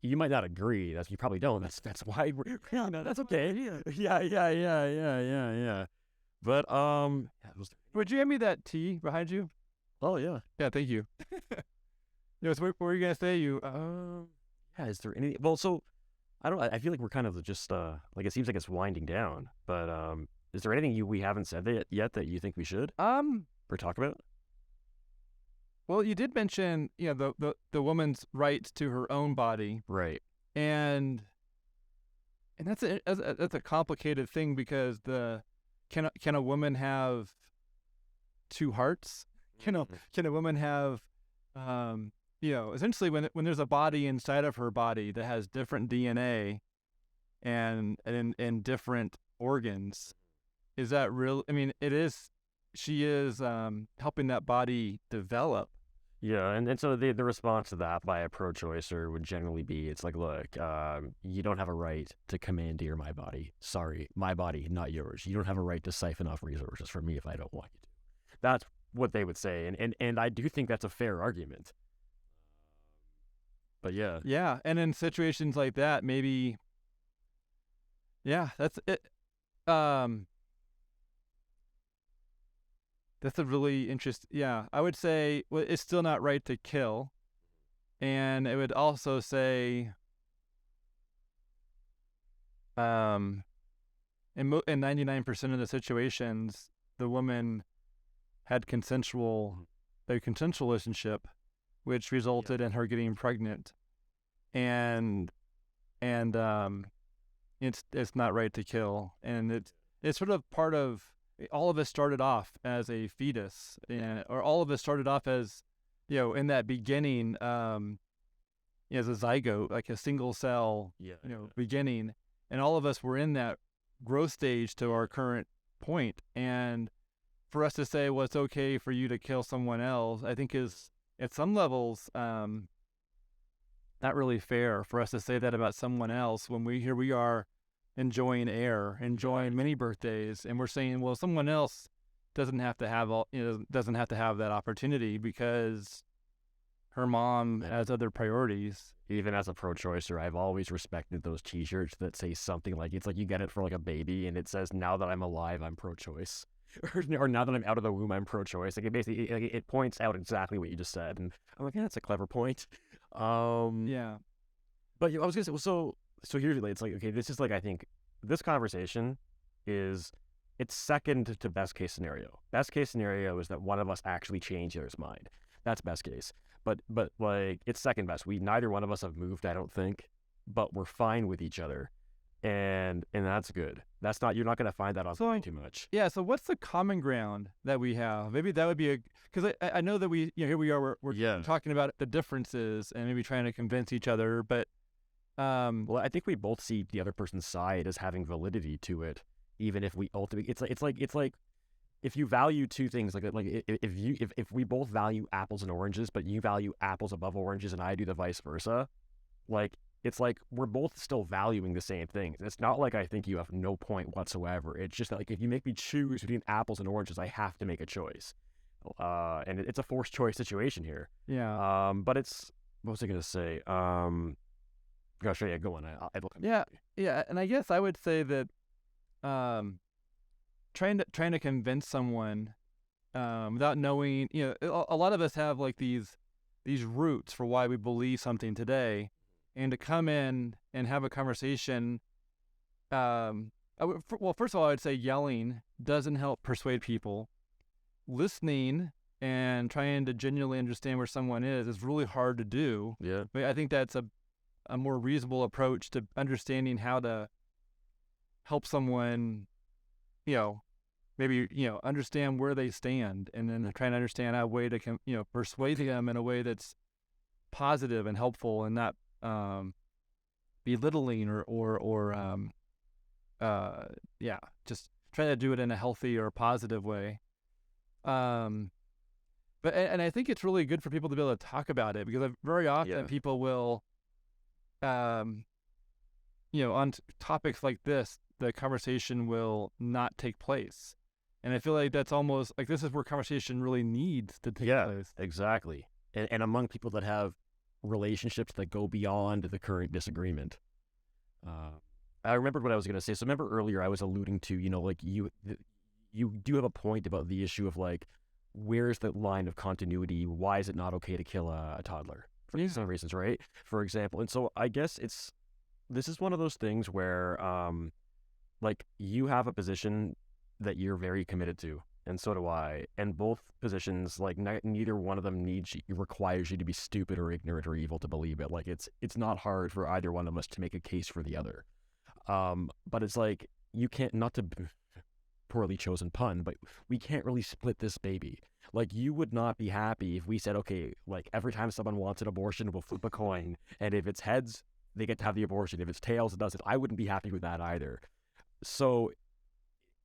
You might not agree. You probably don't. That's why we're that's okay. Yeah. But Would you hand me that tea behind you? oh yeah. Yeah, thank you. So what were you gonna say? Yeah, is there any? Well, so I feel like we're kind of just like it seems like it's winding down. But is there anything we haven't said yet that you think we should or talk about? Well, you did mention, the woman's rights to her own body, Right. and that's a complicated thing because can a woman have two hearts? Can a woman have, essentially when there's a body inside of her body that has different DNA and different organs, is that real? I mean, it is. She is helping that body develop. Yeah, and so the response to that by a pro-choicer would generally be, it's like, look, you don't have a right to commandeer my body. Sorry, my body, not yours. You don't have a right to siphon off resources from me if I don't want you to. That's what they would say, and I do think that's a fair argument. But yeah. Yeah, and in situations like that, maybe, yeah, that's it. That's a really interesting. Yeah, I would say it's still not right to kill, and it would also say, in 99% of the situations, the woman had a consensual relationship, which resulted in her getting pregnant, and it's not right to kill, and it's sort of part of. All of us started off as a fetus, or all of us started off as, in that beginning, as a zygote, like a single cell, beginning, and all of us were in that growth stage to our current point. And for us to say, well, it's okay for you to kill someone else, I think is at some levels not really fair for us to say that about someone else when here we are enjoying air, enjoying many birthdays, and we're saying, well, someone else doesn't have to have that opportunity because her mom has other priorities. Even as a pro-choicer, I've always respected those T-shirts that say something like, it's like you get it for like a baby, and it says, "Now that I'm alive, I'm pro-choice," or "Now that I'm out of the womb, I'm pro-choice." Like it basically, it points out exactly what you just said, and I'm like, yeah, that's a clever point. Yeah. But I was gonna say, well, so here's it's like, okay, this is like, I think this conversation it's second to best case scenario. Best case scenario is that one of us actually changed the other's mind. That's best case. But like, it's second best. Neither one of us have moved, I don't think, but we're fine with each other, and that's good. You're not gonna find that online too much. Yeah. So what's the common ground that we have? Maybe that would be because I know that here we are. We're talking about the differences and maybe trying to convince each other, but. Well, I think we both see the other person's side as having validity to it, even if we ultimately, it's like if you value two things, like if we both value apples and oranges, but you value apples above oranges and I do the vice versa, like it's like we're both still valuing the same thing. It's not like I think you have no point whatsoever. It's just that, like, if you make me choose between apples and oranges, I have to make a choice, and it's a forced choice situation here. Yeah. But what was I gonna say? Gosh, yeah, go on. Yeah, and I guess I would say that trying to convince someone without knowing, a lot of us have like these roots for why we believe something today, and to come in and have a conversation. Well, first of all, I would say yelling doesn't help persuade people. Listening and trying to genuinely understand where someone is really hard to do. Yeah, but I think that's a more reasonable approach to understanding how to help someone, maybe, understand where they stand, and then trying to understand a way to, persuade them in a way that's positive and helpful and not belittling or just try to do it in a healthy or positive way. But I think it's really good for people to be able to talk about it, because very often people will, on topics like this, the conversation will not take place. And I feel like that's almost like this is where conversation really needs to take place. Yeah, exactly. And among people that have relationships that go beyond the current disagreement. I remembered what I was going to say. So remember earlier I was alluding to, like you do have a point about the issue of like, where's the line of continuity? Why is it not okay to kill a toddler? For some reasons, right? For example. And so I guess it's this is one of those things where like you have a position that you're very committed to, and so do I. And both positions, like neither one of them requires you to be stupid or ignorant or evil to believe it. Like it's not hard for either one of us to make a case for the other. But it's like you can't, not to poorly chosen pun, but we can't really split this baby. Like you would not be happy if we said, okay, like every time someone wants an abortion, we'll flip a coin, and if it's heads, they get to have the abortion. If it's tails, it doesn't. I wouldn't be happy with that either. So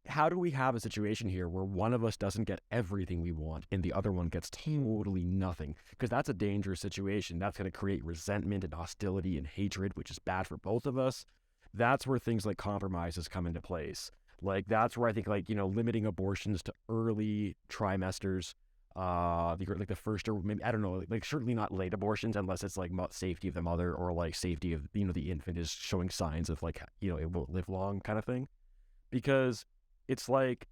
how do we have a situation here where one of us doesn't get everything we want and the other one gets totally nothing? Because that's a dangerous situation. That's going to create resentment and hostility and hatred, which is bad for both of us. That's where things like compromises come into place. Like that's where I think, like, you know, limiting abortions to early trimesters, like the first, or maybe, I don't know, like certainly not late abortions unless it's like safety of the mother or like safety of, you know, the infant is showing signs of like, you know, it won't live long kind of thing. Because it's like,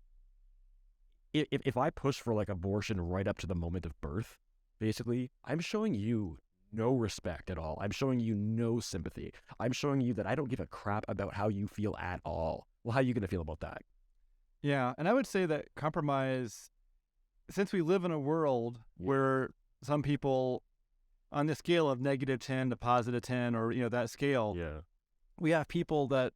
if I push for like abortion right up to the moment of birth, basically, I'm showing you no respect at all. I'm showing you no sympathy. I'm showing you that I don't give a crap about how you feel at all. Well, how are you going to feel about that? Yeah, and I would say that compromise, since we live in a world where some people, on the scale of -10 to +10, or, you know, that scale, we have people that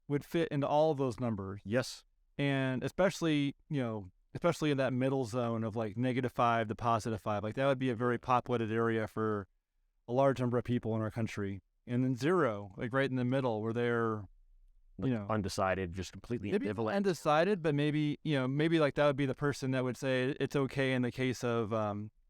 would fit into all of those numbers. Yes. And especially, you know, especially in that middle zone of like -5 to +5, like that would be a very populated area for a large number of people in our country. And then 0, like right in the middle, where they're, like, you know, undecided, just completely maybe ambivalent. undecided, but maybe, you know, maybe like that would be the person that would say it's okay in the case of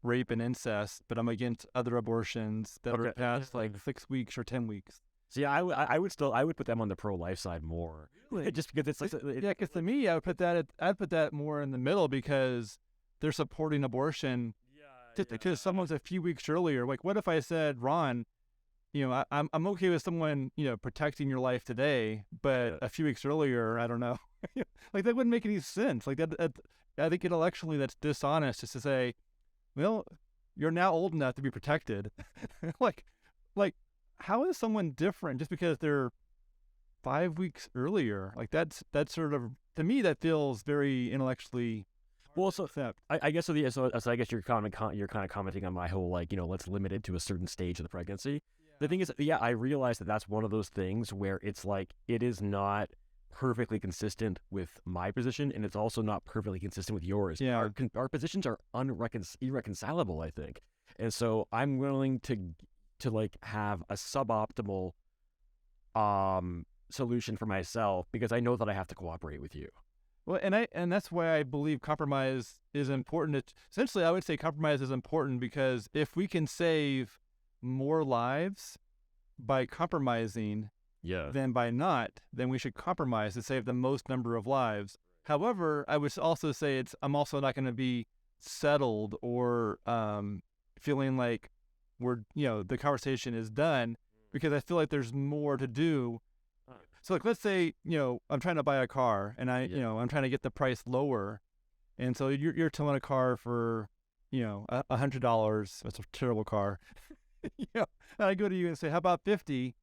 rape and incest, but I'm against other abortions that are past like 6 weeks or 10 weeks. See, I would put them on the pro-life side more. Really? Just because it's like, Yeah, because to me, I'd put that more in the middle, because they're supporting abortion. To someone's a few weeks earlier. Like, what if I said, Ron, you know, I'm okay with someone, you know, protecting your life today, but a few weeks earlier, I don't know. Like that wouldn't make any sense. Like that I think intellectually that's dishonest, just to say, well, you're now old enough to be protected. like how is someone different just because they're 5 weeks earlier? Like that's sort of, to me, that feels very intellectually. Well, so I guess so I guess you're kind of commenting on my whole, like, you know, let's limit it to a certain stage of the pregnancy. The thing is, I realize that that's one of those things where it's like it is not perfectly consistent with my position, and it's also not perfectly consistent with yours. Yeah. Our positions are irreconcilable, I think, and so I'm willing to like have a suboptimal solution for myself because I know that I have to cooperate with you. Well, and that's why I believe compromise is important. Essentially, I would say compromise is important because if we can save more lives by compromising than by not, then we should compromise to save the most number of lives. However, I would also say I'm also not going to be settled or feeling like the conversation is done, because I feel like there's more to do. So like, let's say, you know, I'm trying to buy a car and I'm trying to get the price lower. And so you're towing a car for, you know, $100. That's a terrible car. And I go to you and say, how about 50?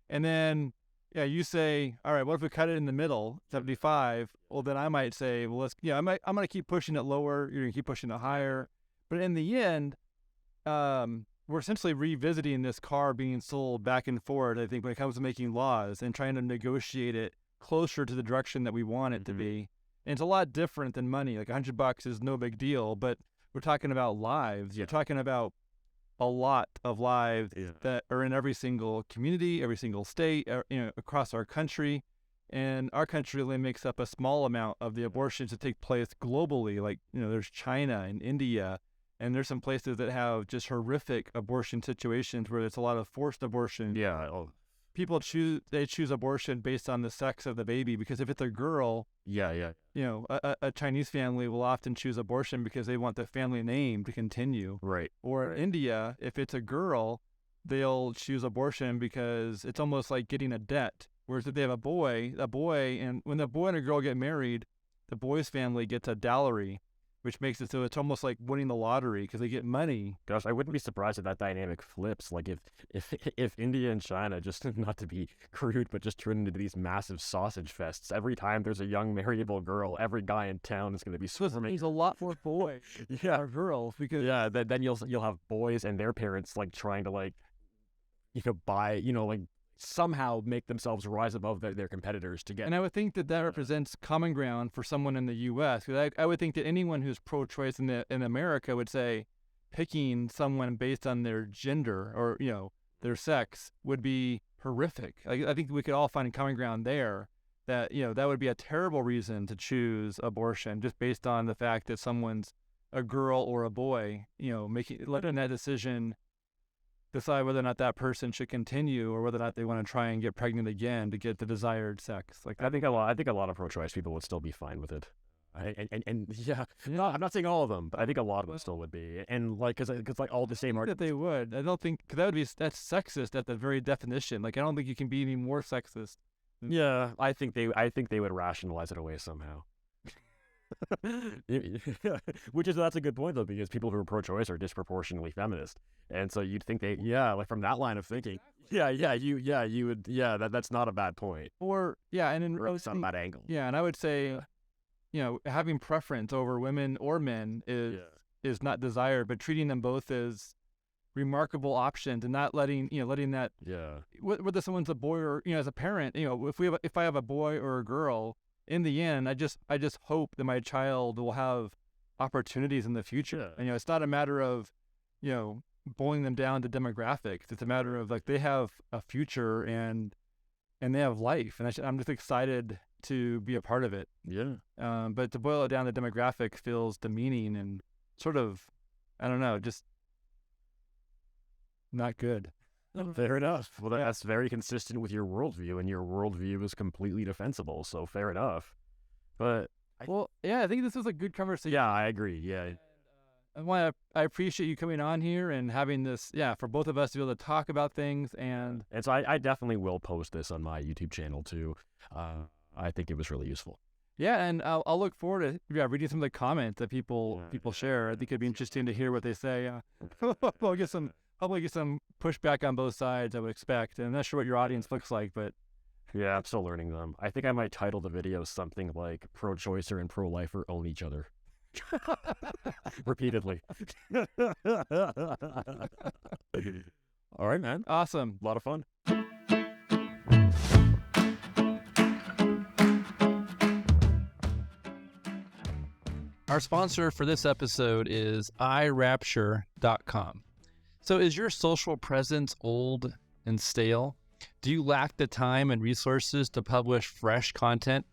And then, you say, all right, what if we cut it in the middle, 75? Well, then I might say, well, I'm going to keep pushing it lower. You're going to keep pushing it higher. But in the end, we're essentially revisiting this car being sold back and forth, I think, when it comes to making laws and trying to negotiate it closer to the direction that we want it to be. And it's a lot different than money. Like $100 is no big deal, but we're talking about lives. You're talking about a lot of lives that are in every single community, every single state, across our country. And our country only makes up a small amount of the abortions that take place globally. Like, you know, there's China and India. And there's some places that have just horrific abortion situations where there's a lot of forced abortion. People choose abortion based on the sex of the baby, because if it's a girl, you know, a Chinese family will often choose abortion because they want the family name to continue. Right. Or in India, if it's a girl, they'll choose abortion because it's almost like getting a debt. Whereas if they have a boy, and when the boy and a girl get married, the boy's family gets a dowry. which makes it so it's almost like winning the lottery because they get money. Gosh, I wouldn't be surprised if that dynamic flips. Like if India and China, just not to be crude, but just turn into these massive sausage fests. Every time there's a young marriageable girl, every guy in town is going to be swimming. There's a lot more boys Yeah, or girls because then you'll have boys and their parents like trying to like buy like somehow make themselves rise above their competitors to get. And I would think that represents common ground for someone in the U.S. Because I would think that anyone who's pro-choice in America would say picking someone based on their gender or their sex would be horrific. I think we could all find common ground there. That that would be a terrible reason to choose abortion just based on the fact that someone's a girl or a boy. Letting that decision decide whether or not that person should continue or whether or not they want to try and get pregnant again to get the desired sex. Like I think a lot of pro-choice people would still be fine with it. No, I'm not saying all of them, but I think a lot of them still would be. And like, cause like all the same arguments. That they would. I don't think that's sexist at the very definition. Like I don't think you can be any more sexist. Yeah, I think they would rationalize it away somehow. That's a good point though, because people who are pro-choice are disproportionately feminist, and so you'd think like from that line of thinking, you would, that's not a bad point, or it's not a bad angle. Yeah, and I would say, having preference over women or men is not desired, but treating them both as remarkable options and not letting that whether someone's a boy or as a parent, if I have a boy or a girl. In the end, I just hope that my child will have opportunities in the future. And it's not a matter of, boiling them down to demographics. It's a matter of like they have a future and they have life, and I'm just excited to be a part of it. Yeah. But to boil it down to demographics feels demeaning and sort of, I don't know, just not good. Fair enough. Well, that's very consistent with your worldview, and your worldview is completely defensible, so fair enough. But I think this was a good conversation. Yeah, I agree. Yeah. I appreciate you coming on here and having this, for both of us to be able to talk about things. And so I definitely will post this on my YouTube channel too. I think it was really useful. Yeah, and I'll look forward to reading some of the comments that people share. I think it'd be interesting to hear what they say. Probably get some pushback on both sides, I would expect. And I'm not sure what your audience looks like, but... Yeah, I'm still learning them. I think I might title the video something like Pro-Choicer and Pro-Lifer Own Each Other. Repeatedly. All right, man. Awesome. A lot of fun. Our sponsor for this episode is iRapture.com. So is your social presence old and stale? Do you lack the time and resources to publish fresh content?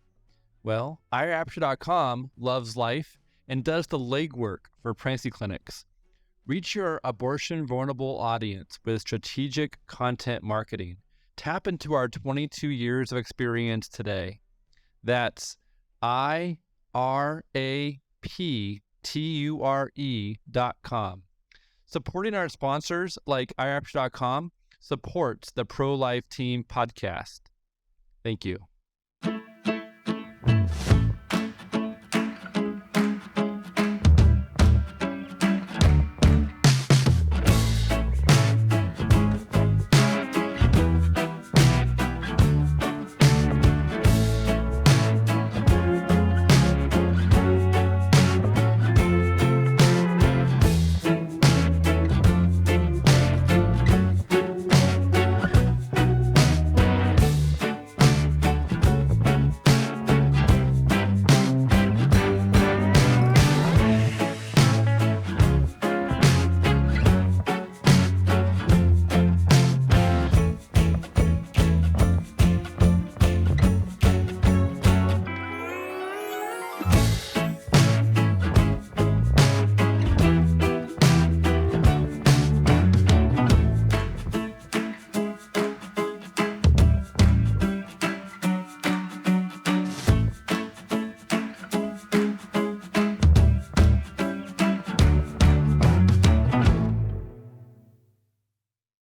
Well, iRapture.com loves life and does the legwork for pregnancy clinics. Reach your abortion-vulnerable audience with strategic content marketing. Tap into our 22 years of experience today. That's iRapture.com. Supporting our sponsors like iRapture.com supports the Pro-Life Team podcast. Thank you.